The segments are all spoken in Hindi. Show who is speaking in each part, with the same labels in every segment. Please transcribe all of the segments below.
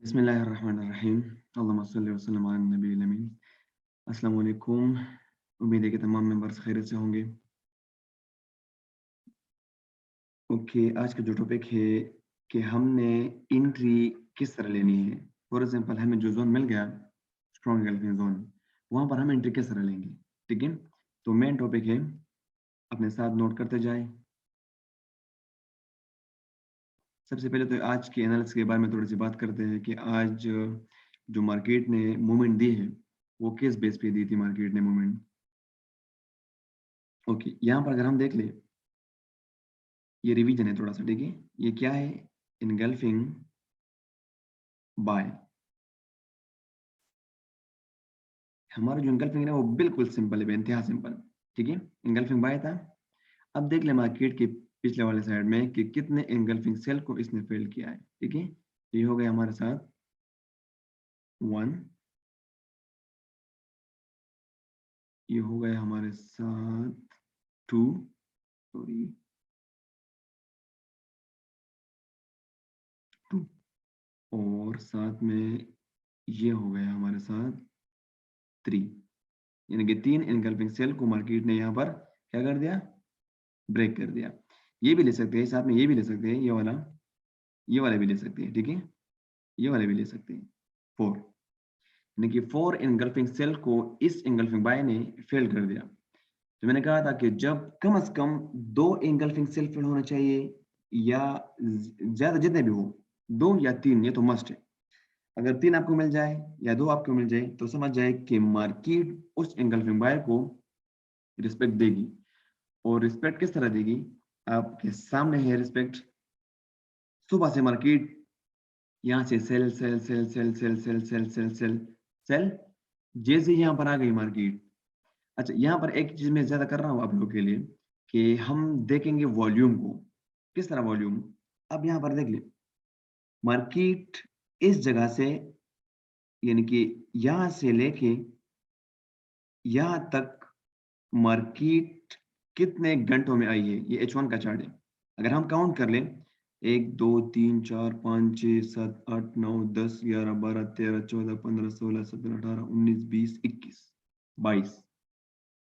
Speaker 1: बिस्मिल्लाहिर्रहमानिर्रहीम। अल्लाहुम्मा सल्लि व सल्लिम अला नबील अमीन। अस्सलाम वालेकुम। उम्मीद है कि तमाम मेंबर्स खैरियत से होंगे। ओके, आज का जो टॉपिक है कि हमने एंट्री किस तरह लेनी है। फॉर एग्जांपल हमें जो जोन मिल गया स्ट्रॉन्ग एंगल्फिंग जोन, वहाँ पर हम एंट्री किस तरह लेंगे। ठीक है, तो मेन टॉपिक है, अपने साथ नोट करते जाए। सबसे पहले तो आज के एनालिसिस के बारे में थोड़ी सी बात करते हैं कि आज जो मार्केट ने मूवमेंट दी है वो किस बेस पे दी थी मार्केट ने मूवमेंट। ओके, यहाँ पर अगर हम देख ले, ये रिवीजन है थोड़ा सा। ठीक है, ये क्या है, इनगल्फिंग बाय। हमारा जो इनगल्फिंग है वो बिल्कुल सिंपल है, बेइंतहा सिंपल। ठीक है, इनगल्फिंग बाय था। अब देख ले मार्केट के पिछले वाले साइड में कि कितने इनगल्फिंग सेल को इसने फेल किया है। ठीक है, ये हो गया हमारे साथ 1, ये हो गया हमारे साथ 2, सॉरी 2, और साथ में ये हो गया हमारे साथ 3। यानी कि 3 इनगल्फिंग सेल को मार्केट ने यहाँ पर क्या कर दिया, ब्रेक कर दिया। ये भी ले सकते हैं, साथ में ये भी ले सकते हैं, ये वाला भी ले सकते हैं। ठीक है, ये वाले भी ले सकते हैं 4। यानी कि 4 इनगल्फिंग सेल को इस इनगल्फिंग बाय ने फेल कर दिया। तो मैंने कहा था कि जब कम से कम 2 इनगल्फिंग सेल फेल होना चाहिए, या ज्यादा जितने भी हो, 2 या 3, ये तो मस्ट है। अगर 3 आपको मिल जाए या 2 आपको मिल जाए तो समझ जाए कि मार्केट उस इनगल्फिंग बाय को रिस्पेक्ट देगी। और रिस्पेक्ट किस तरह देगी, आपके सामने है रिस्पेक्ट। सुबह से मार्केट यहाँ से sell sell sell sell sell sell sell sell sell sell, जैसे यहाँ पर आ गई मार्केट। अच्छा, यहाँ पर एक चीज मैं ज्यादा कर रहा हूँ आप लोगों के लिए कि हम देखेंगे वॉल्यूम को। किस तरह वॉल्यूम, अब यहाँ पर देख ले, मार्केट इस जगह से, यानी कि यहाँ से लेके यहाँ तक मार्केट कितने घंटों में आई है, ये H1 का चार्ट है। अगर हम काउंट कर लें, 1 2 3 4 5 6 7 8 9 10 11 12 13 14 15 16 17 18 19 20 21 22,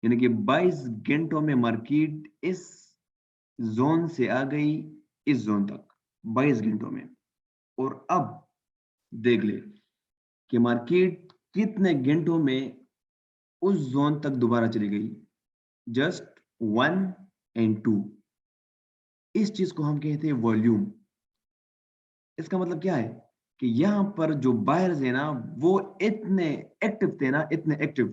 Speaker 1: यानी कि 22 घंटों में मार्केट इस जोन से आ गई इस जोन तक, 22 घंटों में। और अब देख ले कि मार्केट कितने घंटों में उस जोन तक दोबारा चली गई, जस्ट 1 एंड 2। इस चीज को हम कहते हैं वॉल्यूम। इसका मतलब क्या है कि यहाँ पर जो बायर्स है ना, वो इतने एक्टिव थे ना, इतने एक्टिव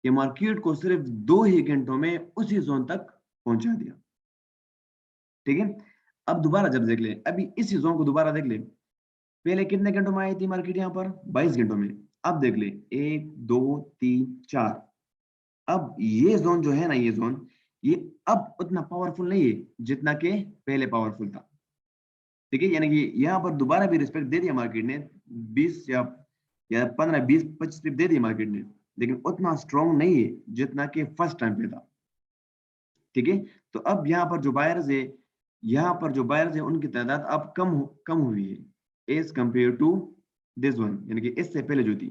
Speaker 1: कि मार्केट को सिर्फ 2 ही घंटों में उसी जोन तक पहुंचा दिया। ठीक है, अब दोबारा जब देख ले, अभी इसी जोन को दोबारा देख ले, पहले कितने घंटों में आई थी मार्केट यहाँ पर, 22 घंटों में। अब देख ले, 1 2 3 4, अब ये जोन जो है ना, ये जोन, ये अब उतना पावरफुल नहीं है जितना कि पहले पावरफुल था। ठीक है, यानी कि यहाँ पर दोबारा भी रिस्पेक्ट दे दिया मार्केट ने, 20 या 15 20 25 पिप दे दिया मार्केट ने, लेकिन उतना स्ट्रॉन्ग नहीं है जितना कि फर्स्ट टाइम पे था। ठीक है, तो अब यहाँ पर जो बायर्स है, यहाँ पर जो बायर्स है उनकी तादाद अब कम हुई है as compared to this one, यानी कि इससे पहले जो थी।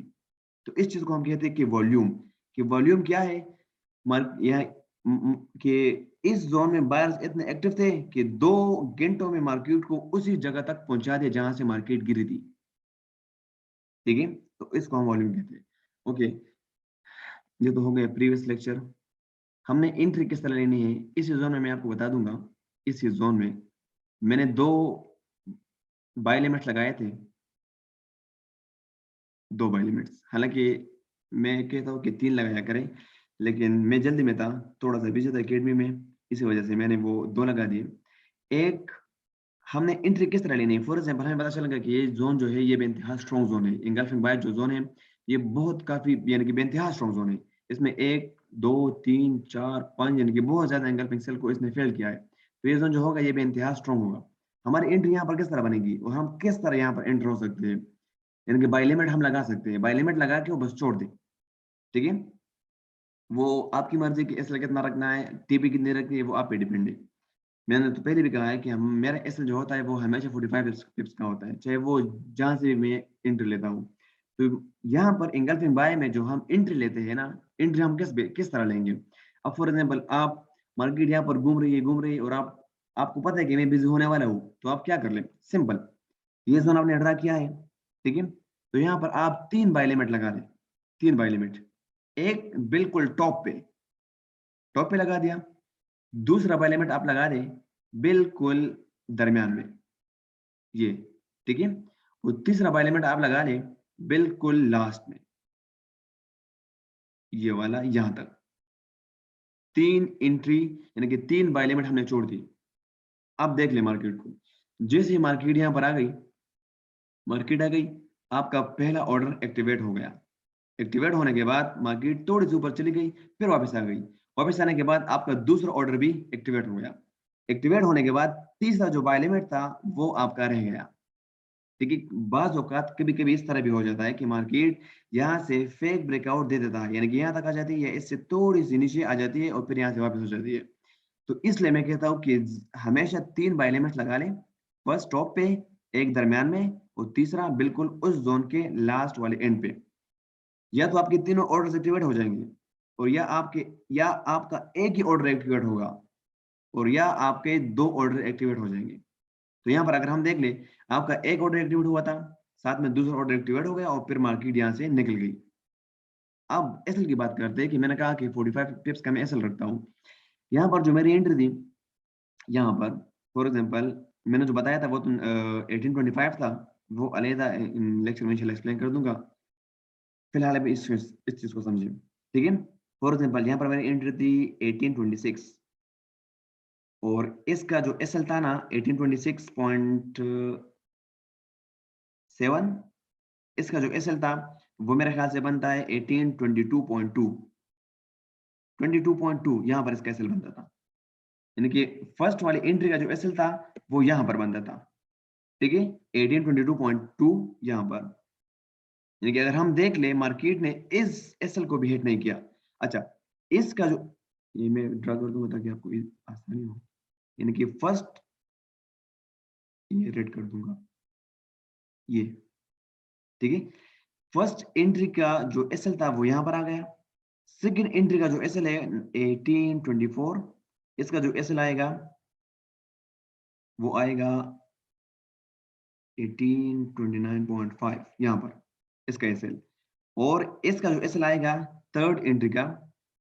Speaker 1: तो इस चीज को हम कहते हैं कि वॉल्यूम। कि वॉल्यूम क्या है, यहाँ कि इस जोन में बायर्स इतने एक्टिव थे कि 2 घंटों में मार्केट को उसी जगह तक पहुंचा दिया जहां से मार्केट गिरी थी। ठीक है, तो इसको हम वॉल्यूम कहते हैं। ओके, ये तो हो गया प्रीवियस लेक्चर। हमने एंट्री किस तरह लेनी है इस जोन में मैं आपको बता दूंगा। इस जोन में मैंने 2 बाय लिमिट्स लगाए थे, 2 बाय लिमिट्स। हालांकि मैं कहता हूँ कि 3 लगाया करें, लेकिन मैं जल्दी में था, थोड़ा सा बिजी था एकेडमी में, इसी वजह से मैंने वो 2 लगा दिए। एक, हमने एंट्री किस तरह लेनी है। फॉर एग्जाम्पल हमें पता चलेगा कि ये जोन जो है ये बेइंतहा स्ट्रॉन्ग जोन है। इंगल्फिंग बाय जो जोन है ये बहुत काफी, यानी कि बेइंतहा स्ट्रॉन्ग जोन है। इसमें 1 2 3 4 5, यानी कि बहुत ज्यादा इंगल्फिंग सेल को इसने फेल किया है। तो ये जोन जो होगा ये बेइंतहा स्ट्रॉन्ग होगा। हमारी एंट्री यहाँ पर किस तरह बनेगी और हम किस तरह यहाँ पर एंटर हो सकते हैं, यानी कि बाय लिमिट हम लगा सकते हैं। बाय लिमिट लगा के वो बस छोड़ दे। ठीक है, वो आपकी मर्जी कि इसलिए कितना रखना है, टीपी कितनी रखनी है, वो आप पे डिपेंड है। मैंने तो पहले भी कहा है कि हम मेरा एसएल जो होता है वो हमेशा 45 पिप्स का होता है, चाहे वो जहां से भी मैं एंट्री लेता हूँ। तो यहाँ पर इंगल्फिंग बाय में जो हम एंट्री लेते हैं ना, एंट्री हम किस तरह लेंगे। अब फॉर एग्जाम्पल आप मार्केट यहाँ पर घूम रही है और आपको पता है कि मैं बिजी होने वाला हूँ, तो आप क्या कर ले, सिंपल ये जोन आपने ड्रा किया है, ठीक है। तो यहाँ पर आप 3 बाय लिमिट लगा दें, 3 बाय लिमिट। एक बिल्कुल टॉप पे लगा दिया, दूसरा बाय लिमिट आप लगा दें बिल्कुल दरमियान में, ये, ठीक है। और तीसरा बाय लिमिट आप लगा लें बिल्कुल लास्ट में, ये वाला यहां तक। 3 एंट्री यानी कि 3 बाय लिमिट हमने छोड़ दी। अब देख ले मार्केट को, जैसे ही मार्केट यहां पर आ गई, मार्केट आ गई, आपका पहला ऑर्डर एक्टिवेट हो गया। एक्टिवेट होने के बाद मार्केट थोड़ी सी ऊपर चली गई, फिर वापस आ गई। वापस आने के बाद आपका दूसरा ऑर्डर भी एक्टिवेट हो गया। एक्टिवेट होने के बाद तीसरा जो बाय लिमिट था वो आपका रह गया, ठीक है। बाज औकात कभी कभी इस तरह भी हो जाता है कि मार्केट यहाँ से फेक ब्रेकआउट दे देता है, यानी कि यहाँ तक आ जाती है या इससे थोड़ी सी नीचे आ जाती है और फिर यहाँ से वापस हो जाती है। तो इसलिए मैं कहता हूँ कि हमेशा 3 बाय लिमिट्स लगा लें, फर्स्ट टॉप पे, एक दरमियान में और तीसरा बिल्कुल उस जोन के लास्ट वाले एंड पे। या तो आपके तीनों ऑर्डर एक्टिवेट हो जाएंगे और या आपका एक ही ऑर्डर एक्टिवेट होगा और या आपके 2 ऑर्डर एक्टिवेट हो जाएंगे। तो यहाँ पर अगर हम देख ले, आपका एक ऑर्डर एक्टिवेट हुआ था, साथ में दूसरा ऑर्डर एक्टिवेट हो गया और फिर मार्केट यहाँ से निकल गई। अब एसएल की बात करते हैं कि मैंने कहा कि 45 पिप्स का मैं एसएल रखता हूँ। यहाँ पर जो मेरी एंट्री थी, यहाँ पर फॉर एग्जांपल मैंने जो बताया था वो तो 1825 था, वो अलग लेक्चर में इंशाल्लाह एक्सप्लेन कर दूंगा। फिलहाल अभी इस चीज को समझिए, ठीक है। फॉर एग्जांपल यहाँ पर मेरी एंट्री थी 1826 और इसका जो एसएल था ना 1826.7, इसका जो एसएल था वो मेरे ख्याल से बनता है 1822.2, 22.2 यहाँ पर इसका एसएल बनता था। यानी कि फर्स्ट वाली एंट्री का जो एसएल था वो यहाँ पर बनता था, ठीक है, 1822.2 यहाँ पर। यानी कि अगर हम देख ले मार्केट ने इस एसएल को भी हिट नहीं किया। अच्छा, इसका जो, ये मैं ड्रा कर दूंगा ताकि आपको आसानी हो। यानी कि फर्स्ट, ये रेड कर दूंगा, ये, ठीक है। फर्स्ट एंट्री का जो एसएल था वो यहाँ पर आ गया। सेकंड एंट्री का जो एसएल है 1824, इसका जो एसएल आएगा वो आएगा 1829.5 यहाँ पर इसका एसएल। और इसका जो एसएल आएगा थर्ड एंट्री का,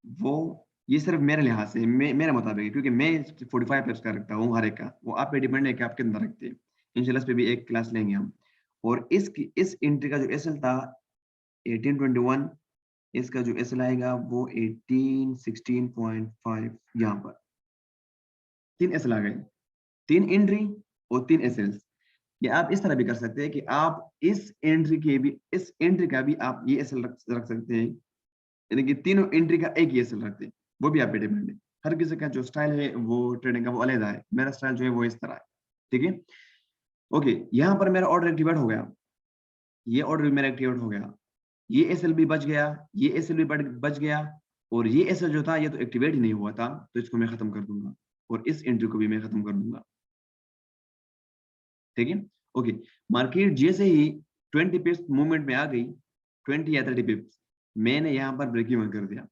Speaker 1: वो, ये सिर्फ मेरे लिहाज से मेरे मुताबिक है, क्योंकि मैं 45 पेप्स का रखता हूँ हर एक का, वो आप पे डिपेंड है कि आप कितना रखते हैं। इंशाल्लाह इस पे भी एक क्लास लेंगे हम। और इस एंट्री का जो एसएल था 1821, इसका जो एसएल आएगा वो 1816.5 यहाँ पर। 3 एसएल आ गए, 3 एंट्री और 3 एसएल्स। या आप इस तरह भी कर सकते हैं कि आप इस एंट्री का भी आप ये एसएल रख सकते हैं, यानी कि तीनों एंट्री का एक ही एसएल रखते हैं। वो भी आप पे डिपेंड है, हर किसी का जो स्टाइल है वो ट्रेडिंग का वो अलग है। मेरा स्टाइल जो है वो इस तरह है, ठीक है। ओके, यहाँ पर मेरा ऑर्डर एक्टिवेट हो गया, ये ऑर्डर भी मेरा एक्टिवेट हो गया, ये एसएल भी बच गया, ये एसएल भी बच गया और ये एसएल जो था ये तो एक्टिवेट ही नहीं हुआ था, तो इसको मैं खत्म कर दूंगा और इस एंट्री को भी मैं खत्म कर दूंगा, ठीक है। ओके, मार्केट जैसे ही 20 पिप्स मूवमेंट में आ गई, 20 या 30 पिप्स, मैंने यहाँ पर ब्रेक इवन कर दिया,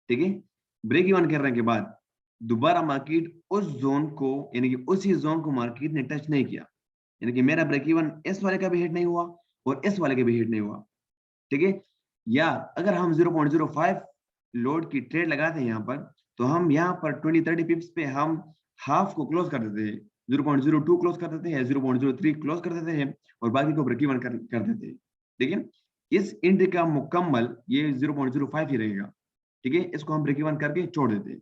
Speaker 1: ठीक है। ब्रेक इवन करने के बाद दोबारा मार्केट उस जोन को, यानी कि उसी जोन को मार्केट ने टच नहीं किया, यानी कि मेरा ब्रेक इवन इस वाले का भी हिट नहीं हुआ और इस वाले का भी हिट नहीं हुआ, ठीक है। या अगर हम 0.05 लोड की ट्रेड लगाते हैं यहाँ पर, तो हम यहाँ पर 20-30 पिप्स पे हम हाफ को क्लोज कर देते हैं, 0.02 क्लोज कर देते हैं, 0.03 क्लोज कर देते हैं और बाकी को ब्रेक इवन कर देते हैं, ठीक है। इस एंट्री का मुकम्मल ये 0.05 ही रहेगा, ठीक है। इसको हम ब्रेक इवन करके छोड़ देते हैं।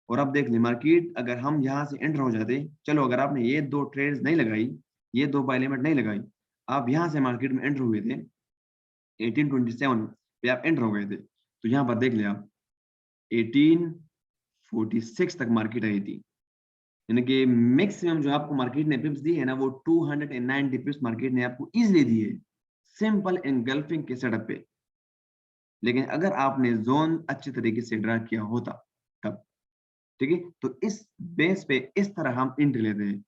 Speaker 1: और अब देख लें मार्केट, अगर हम यहाँ से एंटर हो जाते, चलो अगर आपने ये 2 ट्रेड्स नहीं लगाई, ये 2 बाय लिमिट नहीं लगाई, आप यहाँ से मार्केट में एंटर हुए थे 1827 पे आप एंटर हो गए थे, तो यहाँ पर देख लिया 1846 तक मार्केट आई थी, यानी कि मैक्सिमम जो आपको मार्केट ने पिप्स दी है ना वो 290 पिप्स मार्केट ने आपको इजीली दी है, सिंपल एंगल्फिंग के सेटअप पे। लेकिन अगर आपने जोन अच्छे तरीके से ड्रा किया होता तब, ठीक है। तो इस बेस पे इस तरह हम एंट्री लेते हैं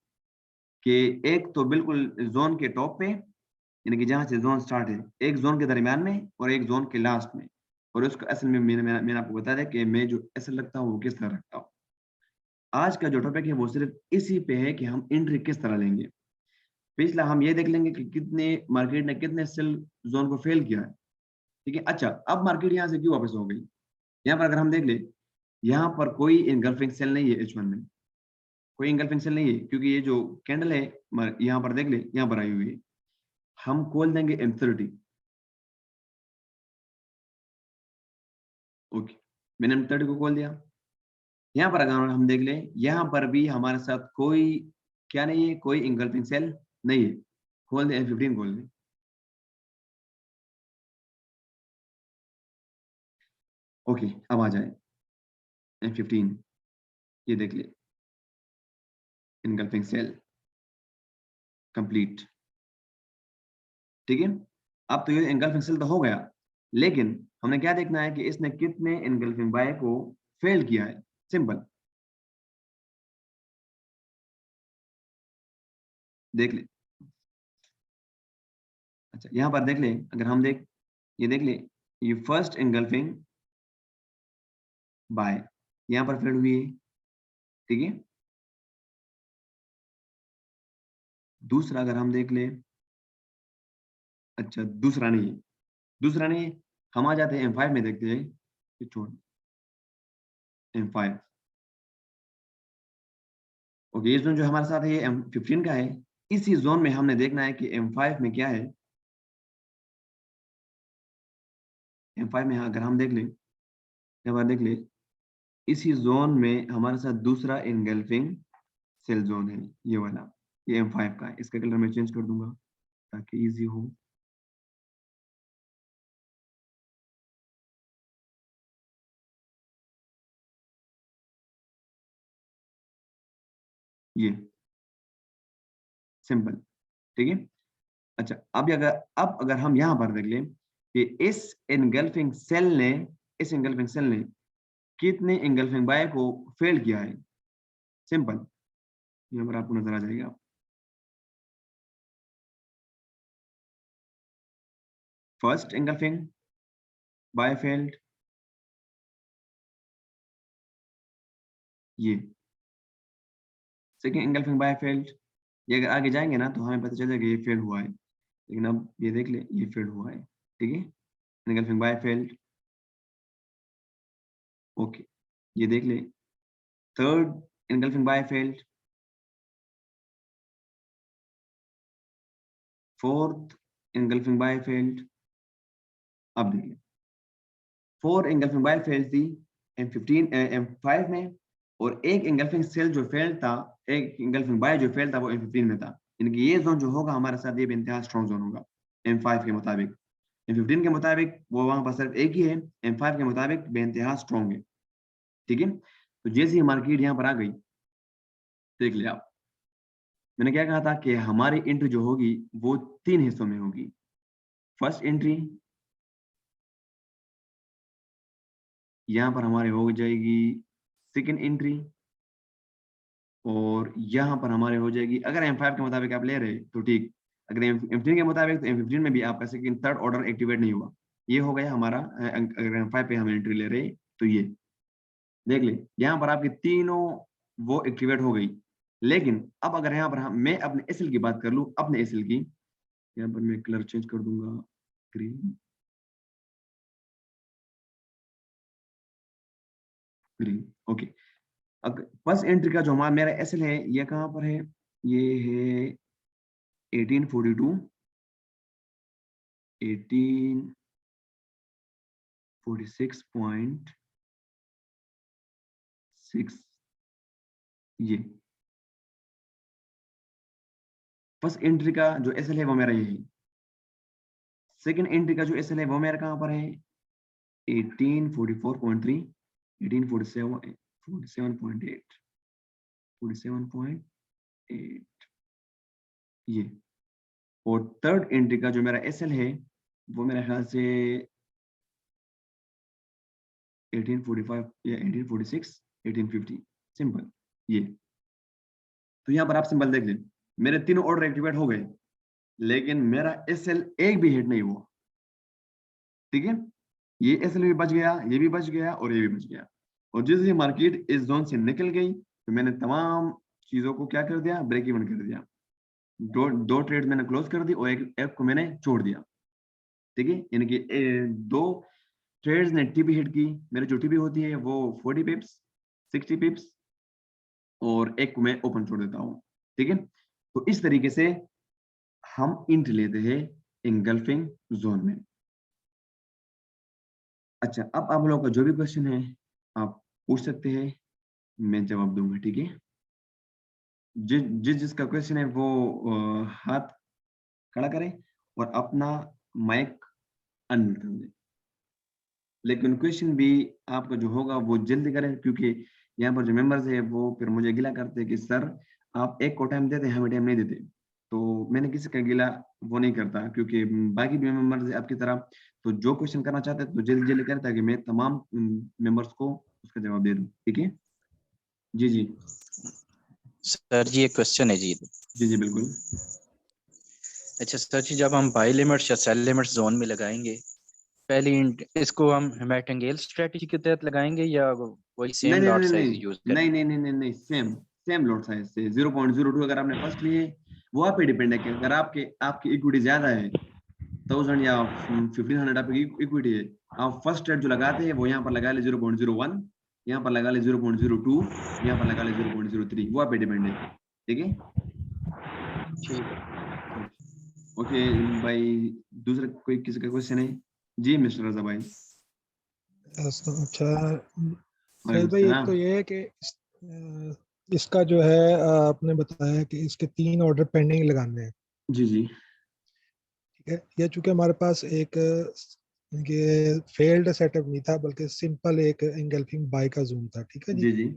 Speaker 1: कि एक तो बिल्कुल जोन के टॉप पे, यानी कि जहां से जोन स्टार्ट है, एक जोन के दरमियान में और एक जोन के लास्ट में। और उसको असल में मैंने आपको बता दिया कि मैं जो असल रखता हूँ वो किस तरह रखता हूँ। आज का जो टॉपिक है वो सिर्फ इसी पे है कि हम एंट्री किस तरह लेंगे। पिछला हम ये देख लेंगे कि कितने मार्केट ने कितने सेल जोन को फेल किया है, ठीक है। अच्छा, अब मार्केट यहाँ से क्यों वापस हो गई? यहाँ पर अगर हम देख ले, यहाँ पर कोई इनगल्फिंग सेल नहीं है H1 में, कोई इनगल्फिंग सेल नहीं है, क्योंकि ये जो कैंडल है यहाँ पर देख ले, यहाँ पर आई हुई है। हम खोल देंगे M30। ओके, मैंने M30 को खोल दिया। यहाँ पर अगर हम देख लें, यहाँ पर भी हमारे साथ कोई क्या नहीं है, कोई इनगल्फिंग सेल नहीं है। खोल दे M15, खोल दे। ओके, अब आ जाए M15, ये देख ले, इनगल्फिंग सेल कंप्लीट, ठीक है। अब तो ये एंगल्फिंग सेल तो हो गया, लेकिन हमने क्या देखना है कि इसने कितने एंगल्फिंग बाय को फेल किया है। सिंपल, देख ले। अच्छा, यहाँ पर देख ले, अगर हम देख, ये देख ले, ये फर्स्ट एंगल्फिंग बाय यहाँ पर फेल हुई है, ठीक है। दूसरा अगर हम देख ले, अच्छा दूसरा नहीं है, दूसरा नहीं है, हम आ जाते हैं M5 में, देखते हैं ये छोड़, M5। ओके, ये जोन जो हमारे साथ है ये M15 का है। इसी जोन में हमने देखना है कि M5 में क्या है। M5 में अगर हम देख लें, एक बार देख ले, इसी जोन में हमारे साथ दूसरा इनगल्फिंग सेल जोन है, ये वाला, ये M5 का है। इसका कलर मैं चेंज कर दूंगा ताकि इजी हो। ये सिंपल, ठीक है। अच्छा, अब अगर हम यहाँ पर देख लें कि इस एंगल्फिंग सेल ने कितने एंगल्फिंग बाय को फेल किया है। सिंपल, यहाँ पर आपको नजर आ जाएगा, फर्स्ट एंगल्फिंग बाय फेल्ड, ये सेकेंड एंगल्फिंग बाय फेल्ड। ये अगर आगे जाएंगे ना तो हमें पता चलेगा ये फेल हुआ है, लेकिन अब ये देख ले, ये फेल हुआ है, ठीक है। एंगल्फिंग बाय फेल्ड, ओके, ये देख ले, third engulfing buy failed, fourth engulfing buy failed. अब देखिए, फोर एंगल्फिंग बाय फेल्ड थी M5 में, और एक एंगल्फिंग सेल जो फेल था, एक एंगल्फिंग बाय जो फेल था वो M15 में था। यानी कि ये जोन जो होगा हमारे साथ ये बेइंतहा स्ट्रॉन्ग जोन होगा M5 के मुताबिक। M15 के मुताबिक वो वहां पर सिर्फ एक ही है, M5 के मुताबिक बेइंतहा स्ट्रॉन्ग है, ठीक है। तो जैसे ही मार्केट यहाँ पर आ गई, देख लिया आप, मैंने क्या कहा था कि हमारी एंट्री जो होगी वो तीन हिस्सों में होगी। फर्स्ट एंट्री यहाँ पर हमारे हो जाएगी, सेकेंड एंट्री, और यहाँ पर हमारे हो जाएगी, अगर M5 के मुताबिक आप ले रहे तो ठीक, अगर M15 के मुताबिक तो M15 में भी आपका सेकेंड थर्ड ऑर्डर एक्टिवेट नहीं हुआ। ये हो गया हमारा, अगर M5 पे हम एंट्री ले रहे तो ये देख ले, यहाँ पर आपकी तीनों वो एक्टिवेट हो गई। लेकिन अब अगर यहाँ पर मैं अपने एसएल की बात कर लूँ, अपने एसएल की, यहाँ पर मैं कलर चेंज कर दूंगा, green, green, okay. First entry का जो हमारा मेरा एसएल है, ये कहाँ पर है, ये है 1842, 1846.6, ये फर्स्ट एंट्री का जो एसएल है वो मेरा यही। सेकंड एंट्री का जो एसएल है वो मेरा कहाँ पर है, 1844.3, 1847, 47.8, 47.8, ये। और थर्ड एंट्री का जो मेरा एसएल है वो मेरे ख्याल से 1845 या 1846, 1850, सिंपल ये। तो यहाँ पर आप सिंपल देख लें, मेरे तीनों ऑर्डर एक्टिवेट हो गए, लेकिन मेरा SL एक भी हिट नहीं हुआ। ठीक है, ये SL भी बच गया, ये भी बच गया और ये भी बच गया। और जिस मार्केट इस जोन से निकल गई तो मैंने तमाम चीजों को क्या कर दिया, ब्रेक इवन कर दिया। दो ट्रेड मैंने क्लोज कर दी और एक को मैंने छोड़ दिया। ठीक है, यानी कि दो ट्रेड्स ने टीपी हिट की। मेरी जो टीपी होती है वो 40 पिप्स, 60 पिप्स, और एक को मैं ओपन छोड़ देता हूँ। ठीक है, तो इस तरीके से हम इंट लेते हैं इंगल्फिंग जोन में। अच्छा, अब आप लोगों का जो भी क्वेश्चन है आप पूछ सकते हैं, मैं जवाब दूंगा। ठीक है, जिसका क्वेश्चन है वो हाथ खड़ा करें और अपना माइक अनम्यूट कर दें। लेकिन क्वेश्चन भी आपका जो होगा वो जल्दी करें, क्योंकि यहाँ पर जो मेंबर्स है वो फिर मुझे गिला करते हैं कि सर आप एक को टाइम देते हैं, हमें टाइम नहीं देते। तो मैंने किसी का गिला वो नहीं करता, क्योंकि बाकी भी मेंबर्स है आपकी तरह, तो जो क्वेश्चन करना चाहते हैं तो जल्दी जल्दी करें, ताकि मैं तमाम मेंबर्स को उसका जवाब दे दूं। ठीक है, जी जी
Speaker 2: सर जी एक क्वेश्चन है जी।
Speaker 1: जी जी बिल्कुल।
Speaker 2: अच्छा सर जी, जब हम बाई लिमिट्स या सेल लिमिट्स जोन में लगाएंगे, पहली इसको हम मैटेंगेल स्ट्रेटजी के तहत लगाएंगे या वही
Speaker 1: नहीं
Speaker 2: सेम
Speaker 1: नहीं
Speaker 2: लॉट
Speaker 1: नहीं
Speaker 2: साइज
Speaker 1: नहीं
Speaker 2: यूज
Speaker 1: नहीं
Speaker 2: करेंगे?
Speaker 1: नहीं नहीं नहीं सेम सेम लॉट साइज से 0.02 अगर आपने फर्स्ट लिए, वो आप पे डिपेंड है कि अगर आपकी इक्विटी ज्यादा है 1000 या 1500 आपकी इक्विटी है, आप फर्स्ट ट्रेड जो लगाते हैं वो यहाँ पर लगा ले 0.01, यहाँ पर लगा ले 0.02, यहाँ पर लगा ले 0.03, वो आप पे डिपेंड है। ठीक है, ओके भाई। दूसरा कोई किसी का क्वेश्चन है? जी मिस्टर रजा भाई।
Speaker 3: अच्छा
Speaker 1: वालेकुम
Speaker 3: भाई, एक तो
Speaker 1: सलाम।
Speaker 3: ये है कि इसका जो है आपने बताया कि इसके 3 ऑर्डर पेंडिंग लगाने हैं।
Speaker 1: जी जी
Speaker 3: ठीक है, ये चूंकि हमारे पास एक ये फेल्ड सेटअप नहीं था, बल्कि सिंपल एक एंगल्फिंग बाय का जूम था। ठीक है जी,
Speaker 1: जी जी।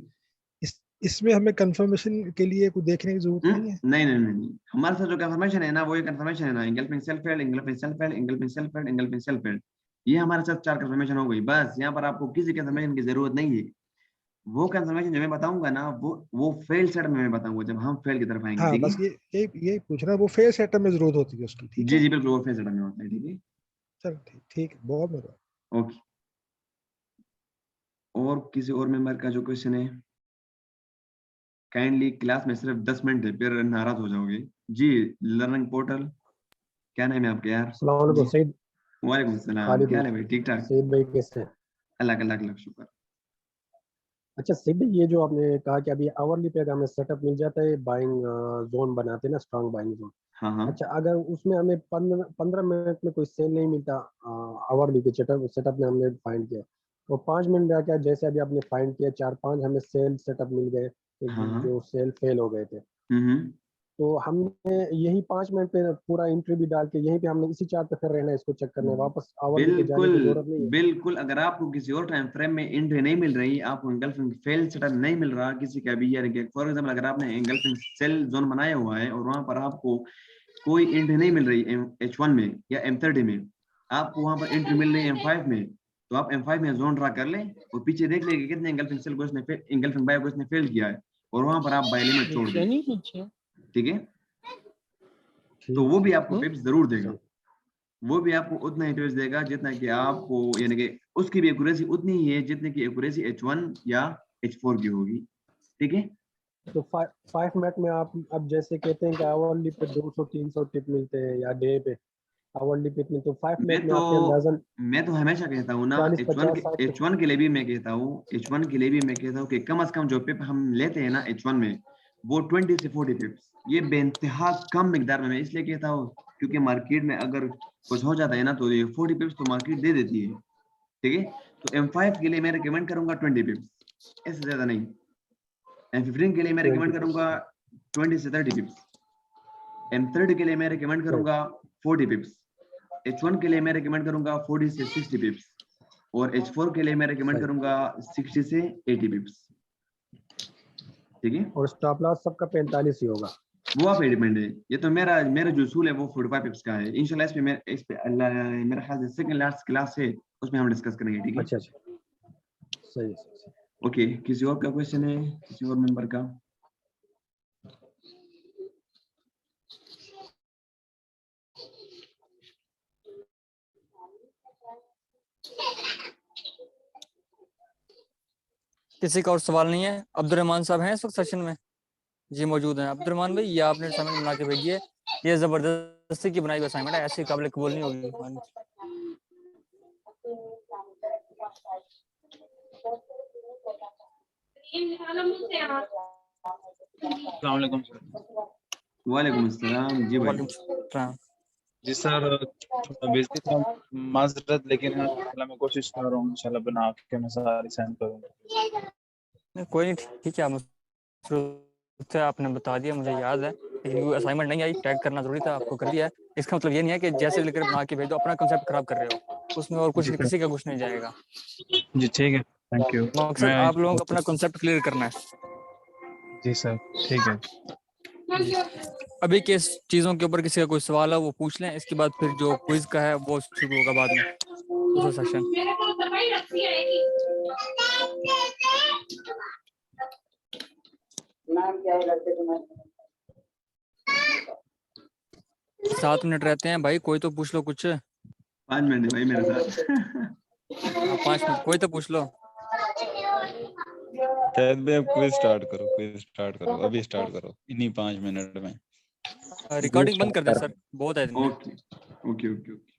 Speaker 3: इसमें हमें कंफर्मेशन के लिए कुछ देखने की जरूरत नहीं है।
Speaker 1: नहीं नहीं नहीं नहीं, हमारे साथ जो कंफर्मेशन है ना वो ये कंफर्मेशन है ना, engulfing self failed, engulfing self failed, engulfing self failed, engulfing self failed, ये हमारे साथ 4 कंफर्मेशन हो गई। बस यहाँ पर आपको किसी कंफर्मेशन की जरूरत नहीं है। वो कंफर्मेशन जो मैं बताऊंगा ना वो फेल सेट में मैं बताऊंगा जब हम फेल की तरफ आएंगे।
Speaker 3: हाँ,
Speaker 1: ठीक है,
Speaker 3: बस ये पूछ रहा, वो फेल सेटअप में जरूरत होती है उसकी। ठीक
Speaker 1: जी
Speaker 3: है,
Speaker 1: जी बिल्कुल, वो फेल सेट में होता है। ठीक है,
Speaker 3: चल ठीक ठीक है, बहुत मजा।
Speaker 1: ओके। और किसी और मेंबर का जो क्वेश्चन है, काइंडली, क्लास में सिर्फ 10 मिनट है, फिर नाराज हो जाओगे। जी, लर्निंग पोर्टल, क्या नाम है आपका यार?
Speaker 4: अस्सलाम वालेकुम
Speaker 1: जी,
Speaker 4: सईद।
Speaker 1: वालेकुम सलाम,
Speaker 4: खालिद
Speaker 1: क्या
Speaker 4: हूँ।
Speaker 1: हाल है भाई? ठीक ठाक,
Speaker 4: सईद भाई कैसे हैं?
Speaker 1: अल्लाह का लाख लाख शुक्र।
Speaker 4: अच्छा सईद भाई, ये जो आपने कहा कि अभी आवरली पे हमें सेटअप मिल जाता है, बाइंग जोन बनाते हैं ना, स्ट्रांग बाइंग जोन।
Speaker 1: हाँ हाँ
Speaker 4: अच्छा, अगर उसमें हमें 15 मिनट में कोई सेल नहीं मिलता, आवरली के सेटअप में हमने फाइंड किया, तो 5 मिनट में क्या, जैसे अभी आपने फाइंड किया 4-5 हमें सेल सेटअप मिल गए,
Speaker 1: हाँ हाँ,
Speaker 4: जो सेल फेल हो गए थे,
Speaker 1: हम्म,
Speaker 4: तो हमने यही 5 मिनट पे पूरा एंट्री भी डाल के यहीं पे हमने इसी चार्ट पे फिर रहना है, इसको चेक करने, वापस आवरली पे जाने
Speaker 1: बिल्कुल
Speaker 4: की जरूरत नहीं है।
Speaker 1: बिल्कुल। अगर आपको किसी और टाइम फ्रेम में एंट्री नहीं मिल रही, आपको एंगल्फिंग फेल सेटअप नहीं मिल रहा किसी का भी, यानी कि फॉर एग्जांपल अगर आपने एंगल्फिंग सेल जोन बनाया हुआ है और वहां पर आपको कोई एंट्री नहीं मिल रही H1 में या M30 में, आपको वहां पर एंट्री मिल रही है M5 में, तो आप M5 में जोन ड्रा कर लें और पीछे देख लें कि कितने एंगल्फिंग सेल को इसने एंगल्फिंग बाय को इसने फेल किया है, और वहां पर आप बाय लिमिट छोड़ दें। ठीक है, तो वो भी आपको पिप्स जरूर देगा,
Speaker 4: सही।
Speaker 1: वो भी आपको उतना ही टिप्स देगा जितना कि आपको, यानी कि उसकी भी एक्यूरेसी उतनी ही है जितने की एक्यूरेसी H1 या H4 की होगी। ठीक है,
Speaker 4: तो 5 मिनट में आप अब जैसे कहते हैं कि आवरली पे 200-300 टिप मिलते हैं या डे पे आवरली पे इतने, तो 5
Speaker 1: मैं
Speaker 4: मिनट में
Speaker 1: तो
Speaker 4: आपके अंदाजन
Speaker 1: मैं तो हमेशा कहता हूँ ना,
Speaker 4: 40-50-60 टिप।
Speaker 1: H1 के लिए भी मैं कहता हूँ, H1 के लिए भी मैं कहता हूँ कि कम से कम जो पिप हम लेते हैं ना H1 में, वो 20 से 40 पिप्स, ये बेइंतहा कम मिकदार में मैं इसलिए कहता हूँ क्योंकि मार्केट में अगर कुछ हो जाता है ना तो ये 40 पिप्स तो मार्केट दे देती है। ठीक है, तो M5 के लिए मैं रिकमेंड करूंगा 20 पिप्स, इससे ज्यादा नहीं। M15 के लिए मैं
Speaker 4: 20
Speaker 1: रिकमेंड
Speaker 4: टिप्स।
Speaker 1: करूंगा 20 से 30 पिप्स। M30 के लिए मैं रिकमेंड करूंगा 40 पिप्स। H1 के लिए मैं रिकमेंड करूंगा 40 से 60 पिप्स, और H4 के लिए मैं रिकमेंड
Speaker 4: सही।
Speaker 1: करूंगा 60 से 80 पिप्स। ठीक है,
Speaker 4: और स्टॉप लॉस सबका 45 ही होगा।
Speaker 1: वो आप पे डिपेंड है। ये तो मेरा जो उसूल है वो 45 पिप्स का है। इंशाल्लाह इस पे अल्लाह मेरा ख्याल से सेकंड लास्ट क्लास है, उसमें हम डिस्कस करेंगे। ठीक है,
Speaker 4: अच्छा अच्छा, सही सही सही।
Speaker 1: ओके, किसी और का क्वेश्चन है, किसी और मेंबर का?
Speaker 5: किसी का और सवाल नहीं है? अब्दुर्रहमान साहब हैं इस वक्त सेशन में? जी मौजूद हैं। अब्दुर्रहमान भाई, ये आपने असाइनमेंट बना के भेजी है, ये जबरदस्ती की बनाई हुई असाइनमेंट है, ऐसी काबिल कबूल नहीं होगी।
Speaker 6: अस्सलामुअलैकुम सर।
Speaker 1: वालेकुम अस्सलाम जी भाई।
Speaker 5: वालेकुम सलाम।
Speaker 6: जी सर, थोड़ा बिजी था, माजरत, लेकिन इंशाल्लाह मैं कोशिश कर रहा हूँ, इंशाल्लाह बना के मैं सारी सेंड करूँगा।
Speaker 5: नहीं, कोई नहीं, ठीक है। मुझसे आपने बता दिया, मुझे याद है, लेकिन वो असाइनमेंट नहीं आई, टैग करना जरूरी था, आपको कर दिया है। इसका मतलब ये नहीं है कि जैसे लेकर बना के भेज दो, अपना कंसेप्ट खराब कर रहे हो, उसमें और कुछ
Speaker 6: जी
Speaker 5: नहीं,
Speaker 6: सर।
Speaker 5: किसी का कुछ नहीं जाएगा।
Speaker 6: जी ठीक है, थैंक यू।
Speaker 5: मकसद आप लोगों को अपना कंसेप्ट क्लियर करना है।
Speaker 6: जी सर, ठीक है।
Speaker 5: अभी के चीज़ों के ऊपर किसी का कोई सवाल है वो पूछ लें, इसके बाद फिर जो क्विज का है वो शुरू होगा बाद में, दूसरा सेशन।
Speaker 7: नाम क्या है लड़के तुम्हारे?
Speaker 5: 7 मिनट रहते हैं भाई, कोई तो पूछ लो कुछ।
Speaker 1: 5 मिनट है भाई मेरे साथ।
Speaker 5: 5 मिनट, कोई तो पूछ लो।
Speaker 8: शायद भाई, अब क्विज स्टार्ट करो, अभी स्टार्ट करो इन्हीं 5 मिनट में।
Speaker 5: रिकॉर्डिंग बंद कर दे सर, बहुत है इनमें।
Speaker 1: Okay okay okay okay.